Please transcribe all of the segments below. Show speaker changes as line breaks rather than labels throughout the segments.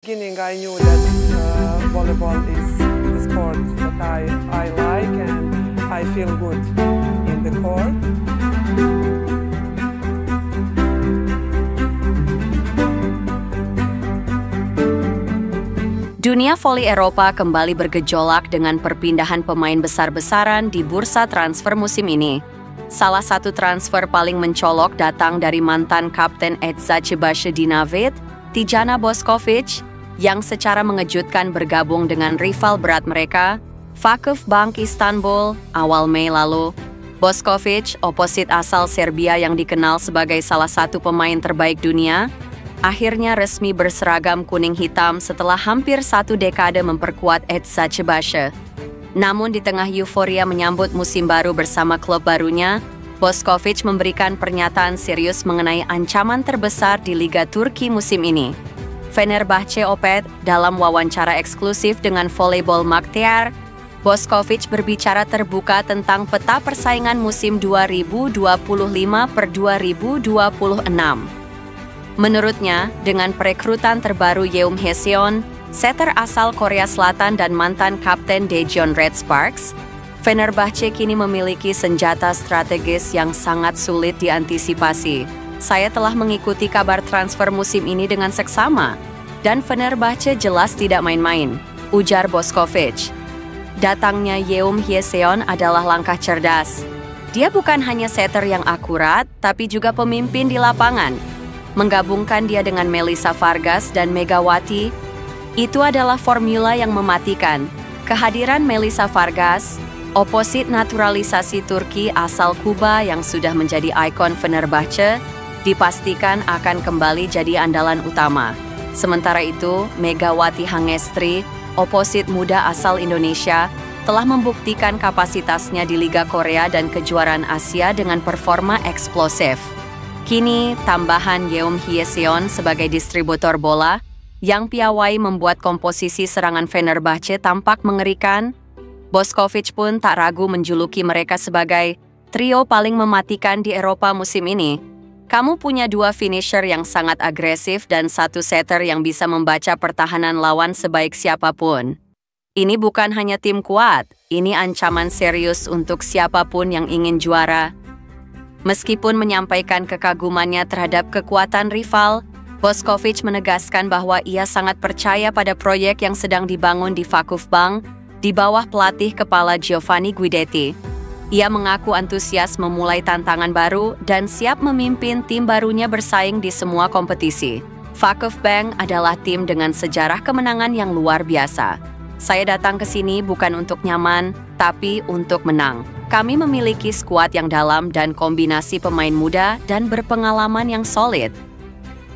Beginning, I knew that volleyball is the sport that I like and I feel good in the court.
Dunia voli Eropa kembali bergejolak dengan perpindahan pemain besar-besaran di bursa transfer musim ini. Salah satu transfer paling mencolok datang dari mantan kapten Eczacıbaşı Dinavit, Tijana Bošković, yang secara mengejutkan bergabung dengan rival berat mereka, Vakıfbank Istanbul, awal Mei lalu. Bošković, oposit asal Serbia yang dikenal sebagai salah satu pemain terbaik dunia, akhirnya resmi berseragam kuning hitam setelah hampir 1 dekade memperkuat Eczacıbaşı. Namun di tengah euforia menyambut musim baru bersama klub barunya, Bošković memberikan pernyataan serius mengenai ancaman terbesar di Liga Turki musim ini. Fenerbahçe Opet, dalam wawancara eksklusif dengan Volleyball Maktiar, Bošković berbicara terbuka tentang peta persaingan musim 2025-2026. Menurutnya, dengan perekrutan terbaru Yeom Hyeseon, setter asal Korea Selatan dan mantan kapten Daejeon Red Sparks, Fenerbahçe kini memiliki senjata strategis yang sangat sulit diantisipasi. Saya telah mengikuti kabar transfer musim ini dengan seksama, dan Fenerbahçe jelas tidak main-main, ujar Bošković. Datangnya Yeom Hyeseon adalah langkah cerdas. Dia bukan hanya setter yang akurat, tapi juga pemimpin di lapangan. Menggabungkan dia dengan Melissa Vargas dan Megawati, itu adalah formula yang mematikan. Kehadiran Melissa Vargas, oposit naturalisasi Turki asal Kuba yang sudah menjadi ikon Fenerbahçe, dipastikan akan kembali jadi andalan utama. Sementara itu, Megawati Hangestri, oposit muda asal Indonesia, telah membuktikan kapasitasnya di Liga Korea dan kejuaraan Asia dengan performa eksplosif. Kini, tambahan Yeom Hyeseon sebagai distributor bola, yang piawai membuat komposisi serangan Fenerbahçe tampak mengerikan. Bošković pun tak ragu menjuluki mereka sebagai trio paling mematikan di Eropa musim ini. Kamu punya 2 finisher yang sangat agresif dan 1 setter yang bisa membaca pertahanan lawan sebaik siapapun. Ini bukan hanya tim kuat, ini ancaman serius untuk siapapun yang ingin juara. Meskipun menyampaikan kekagumannya terhadap kekuatan rival, Bošković menegaskan bahwa ia sangat percaya pada proyek yang sedang dibangun di Vakıfbank di bawah pelatih kepala Giovanni Guidetti. Ia mengaku antusias memulai tantangan baru dan siap memimpin tim barunya bersaing di semua kompetisi. Vakıfbank adalah tim dengan sejarah kemenangan yang luar biasa. Saya datang ke sini bukan untuk nyaman, tapi untuk menang. Kami memiliki skuad yang dalam dan kombinasi pemain muda dan berpengalaman yang solid.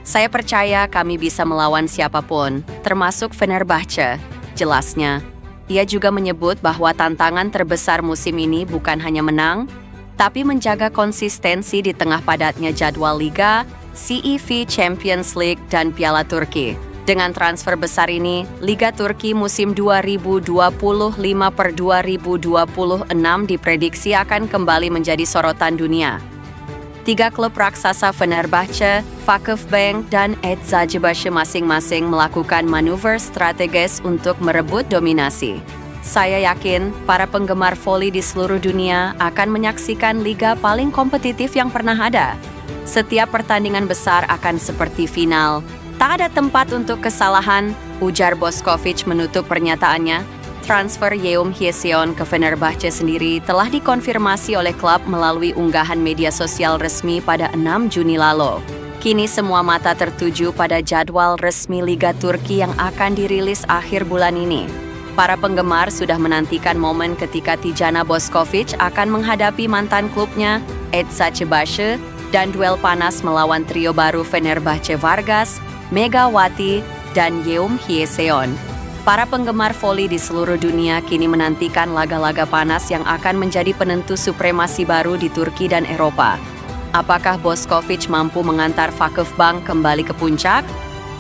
Saya percaya kami bisa melawan siapapun, termasuk Fenerbahçe, jelasnya. Ia juga menyebut bahwa tantangan terbesar musim ini bukan hanya menang, tapi menjaga konsistensi di tengah padatnya jadwal Liga, CEV Champions League, dan Piala Turki. Dengan transfer besar ini, Liga Turki musim 2025-2026 diprediksi akan kembali menjadi sorotan dunia. 3 klub raksasa Fenerbahçe, Vakıfbank, dan Eczacıbaşı masing-masing melakukan manuver strategis untuk merebut dominasi. Saya yakin para penggemar voli di seluruh dunia akan menyaksikan liga paling kompetitif yang pernah ada. Setiap pertandingan besar akan seperti final. Tak ada tempat untuk kesalahan, ujar Bošković menutup pernyataannya. Transfer Yeom Hyeseon ke Fenerbahçe sendiri telah dikonfirmasi oleh klub melalui unggahan media sosial resmi pada 6 Juni lalu. Kini semua mata tertuju pada jadwal resmi Liga Turki yang akan dirilis akhir bulan ini. Para penggemar sudah menantikan momen ketika Tijana Bošković akan menghadapi mantan klubnya, Eczacıbaşı, dan duel panas melawan trio baru Fenerbahçe Vargas, Megawati, dan Yeom Hyeseon. Para penggemar voli di seluruh dunia kini menantikan laga-laga panas yang akan menjadi penentu supremasi baru di Turki dan Eropa. Apakah Bošković mampu mengantar Vakıfbank kembali ke puncak?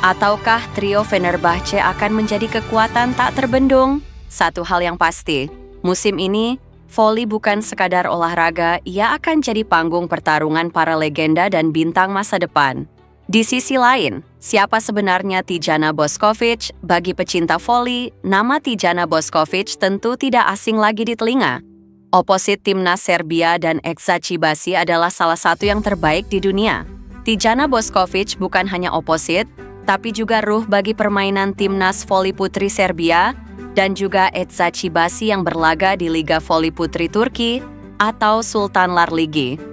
Ataukah trio Fenerbahçe akan menjadi kekuatan tak terbendung? Satu hal yang pasti, musim ini, voli bukan sekadar olahraga, ia akan jadi panggung pertarungan para legenda dan bintang masa depan. Di sisi lain, siapa sebenarnya Tijana Bošković? Bagi pecinta voli, nama Tijana Bošković tentu tidak asing lagi di telinga. Oposit timnas Serbia dan Eksa Cibasi adalah salah satu yang terbaik di dunia. Tijana Bošković bukan hanya oposit, tapi juga ruh bagi permainan timnas voli putri Serbia dan juga Eksa Cibasi yang berlaga di Liga Voli Putri Turki atau Sultanlar Ligi.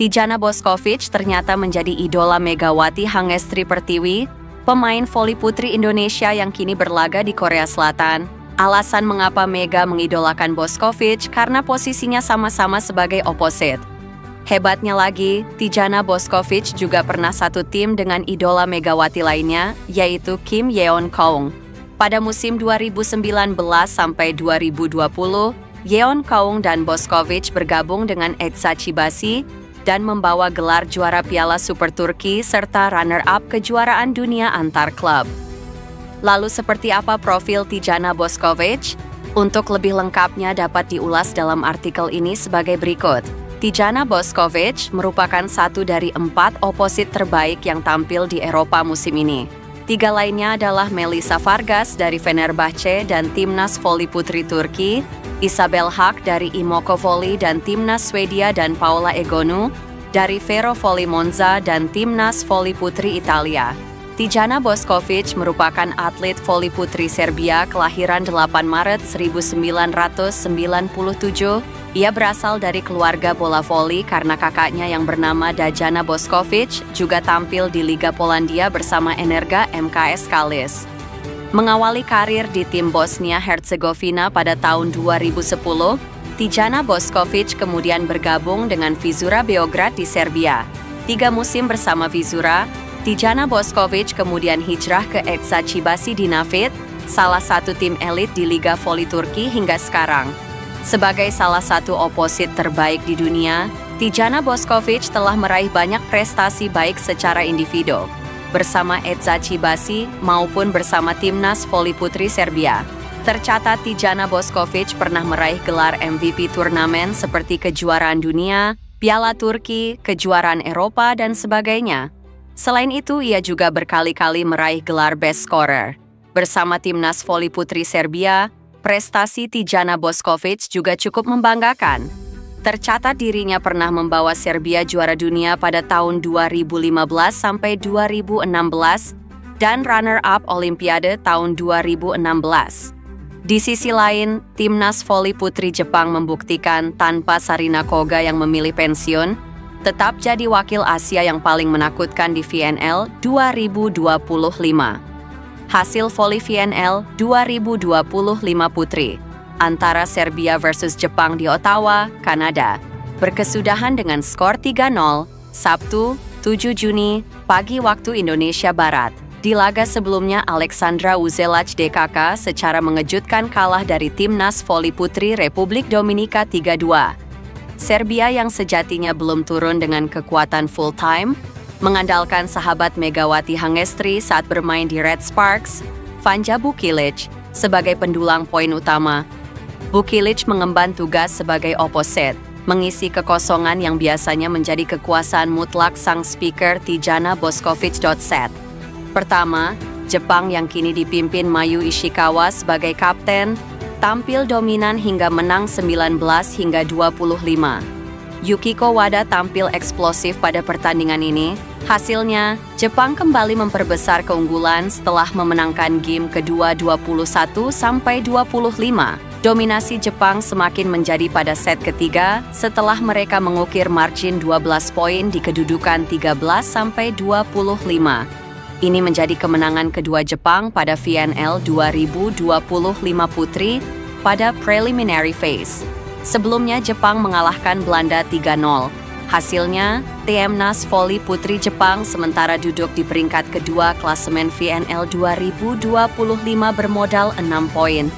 Tijana Bošković ternyata menjadi idola Megawati Hangestri Pertiwi, pemain voli putri Indonesia yang kini berlaga di Korea Selatan. Alasan mengapa Mega mengidolakan Bošković karena posisinya sama-sama sebagai oposit. Hebatnya lagi, Tijana Bošković juga pernah satu tim dengan idola Megawati lainnya, yaitu Kim Yeon Keung. Pada musim 2019 sampai 2020, Yeon Keung dan Bošković bergabung dengan Eksa Cibasi dan membawa gelar juara Piala Super Turki serta runner-up kejuaraan dunia antar klub. Lalu seperti apa profil Tijana Bošković? Untuk lebih lengkapnya dapat diulas dalam artikel ini sebagai berikut. Tijana Bošković merupakan satu dari 4 oposit terbaik yang tampil di Eropa musim ini. 3 lainnya adalah Melissa Vargas dari Fenerbahce dan Timnas Voli Putri Turki, Isabel Hack dari Imoco Volley dan Timnas Swedia dan Paola Egonu dari Vero Volley Monza dan Timnas Voli Putri Italia. Tijana Bošković merupakan atlet voli putri Serbia kelahiran 8 Maret 1997. Ia berasal dari keluarga bola voli karena kakaknya yang bernama Dajana Bošković juga tampil di Liga Polandia bersama Energa MKS Kalis. Mengawali karir di tim Bosnia-Herzegovina pada tahun 2010, Tijana Bošković kemudian bergabung dengan Vizura Beograd di Serbia. 3 musim bersama Vizura, Tijana Bošković kemudian hijrah ke Eksa Cibasi di Nafit, salah satu tim elit di Liga Voli Turki hingga sekarang. Sebagai salah satu oposit terbaik di dunia, Tijana Bošković telah meraih banyak prestasi baik secara individu, bersama Eksa Cibasi maupun bersama Timnas Voli Putri Serbia. Tercatat Tijana Bošković pernah meraih gelar MVP turnamen seperti kejuaraan dunia, Piala Turki, kejuaraan Eropa, dan sebagainya. Selain itu, ia juga berkali-kali meraih gelar Best Scorer. Bersama Timnas Voli Putri Serbia, prestasi Tijana Bošković juga cukup membanggakan. Tercatat dirinya pernah membawa Serbia juara dunia pada tahun 2015 sampai 2016 dan runner-up Olimpiade tahun 2016. Di sisi lain, Timnas Voli Putri Jepang membuktikan tanpa Sarina Koga yang memilih pensiun, tetap jadi wakil Asia yang paling menakutkan di VNL 2025. Hasil voli VNL 2025 putri antara Serbia versus Jepang di Ottawa, Kanada, berkesudahan dengan skor 3-0, Sabtu, 7 Juni, pagi waktu Indonesia Barat. Di laga sebelumnya, Alexandra Uzelac DKK secara mengejutkan kalah dari Timnas Voli Putri Republik Dominika 3-2. Serbia yang sejatinya belum turun dengan kekuatan full-time, mengandalkan sahabat Megawati Hangestri saat bermain di Red Sparks, Vanja Bukilic, sebagai pendulang poin utama. Bukilic mengemban tugas sebagai oposit, mengisi kekosongan yang biasanya menjadi kekuasaan mutlak sang speaker Tijana Bošković. Pertama, Jepang yang kini dipimpin Mayu Ishikawa sebagai kapten, tampil dominan hingga menang 19 hingga 25. Yukiko Wada tampil eksplosif pada pertandingan ini. Hasilnya, Jepang kembali memperbesar keunggulan setelah memenangkan game kedua 21-25. Dominasi Jepang semakin menjadi pada set ketiga setelah mereka mengukir margin 12 poin di kedudukan 13-25. Ini menjadi kemenangan kedua Jepang pada VNL 2025 putri pada preliminary phase. Sebelumnya Jepang mengalahkan Belanda 3-0. Hasilnya, Timnas Voli Putri Jepang sementara duduk di peringkat kedua klasemen VNL 2025 bermodal 6 poin.